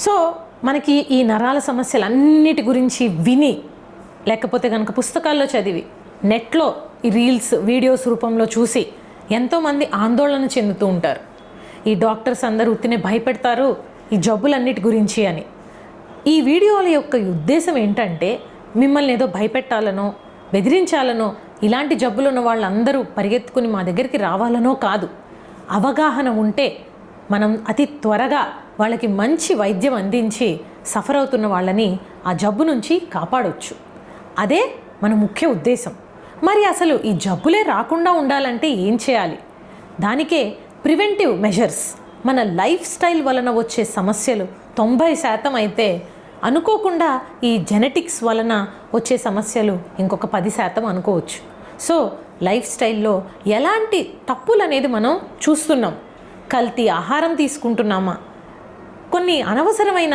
So మనకి ఈ నరాల సమస్యలన్నిటి గురించి విని, లేకపోతే కనుక పుస్తకాల్లో చదివి, నెట్లో ఈ రీల్స్ వీడియోస్ రూపంలో చూసి ఎంతోమంది ఆందోళన చెందుతూ ఉంటారు. ఈ డాక్టర్స్ అందరూ ఉత్తినే భయపెడతారు ఈ జబ్బులన్నిటి గురించి అని. ఈ వీడియోల యొక్క ఉద్దేశం ఏంటంటే మిమ్మల్ని ఏదో భయపెట్టాలనో బెదిరించాలనో, ఇలాంటి జబ్బులు ఉన్న వాళ్ళందరూ పరిగెత్తుకుని మా దగ్గరికి రావాలనో కాదు. అవగాహన ఉంటే మనం అతి త్వరగా వాళ్ళకి మంచి వైద్యం అందించి సఫర్ అవుతున్న వాళ్ళని ఆ జబ్బు నుంచి కాపాడవచ్చు. అదే మన ముఖ్య ఉద్దేశం. మరి అసలు ఈ జబ్బులే రాకుండా ఉండాలంటే ఏం చేయాలి? దానికే ప్రివెంటివ్ మెజర్స్. మన లైఫ్ స్టైల్ వలన వచ్చే సమస్యలు 90% అయితే, అనుకోకుండా ఈ జెనెటిక్స్ వలన వచ్చే సమస్యలు ఇంకొక 10% అనుకోవచ్చు. సో లైఫ్ స్టైల్లో ఎలాంటి తప్పులు అనేది మనం చూస్తున్నాం. కల్తీ ఆహారం తీసుకుంటున్నామా, కొన్ని అనవసరమైన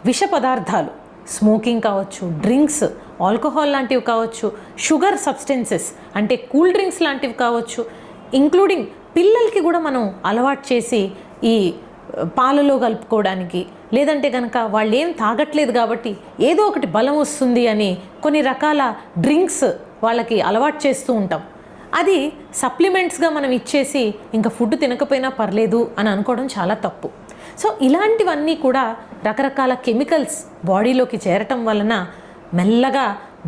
విష పదార్థాలు, స్మోకింగ్ కావచ్చు, డ్రింక్స్, ఆల్కహాల్ లాంటివి కావచ్చు, షుగర్ సబ్స్టెన్సెస్ అంటే కూల్ డ్రింక్స్ లాంటివి కావచ్చు, ఇంక్లూడింగ్ పిల్లలకి కూడా మనం అలవాటు చేసి ఈ పాలలో కలుపుకోవడానికి, లేదంటే కనుక వాళ్ళు ఏం తాగట్లేదు కాబట్టి ఏదో ఒకటి బలం వస్తుంది అని కొన్ని రకాల డ్రింక్స్ వాళ్ళకి అలవాటు చేస్తూ ఉంటాం. అది సప్లిమెంట్స్గా మనం ఇచ్చేసి ఇంకా ఫుడ్ తినకపోయినా పర్లేదు అని అనుకోవడం చాలా తప్పు. సో ఇలాంటివన్నీ కూడా రకరకాల కెమికల్స్ బాడీలోకి చేరటం వలన మెల్లగా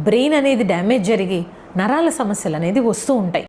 బ్రెయిన్ అనేది డ్యామేజ్ జరిగి నరాల సమస్యలు అనేది వస్తూ ఉంటాయి.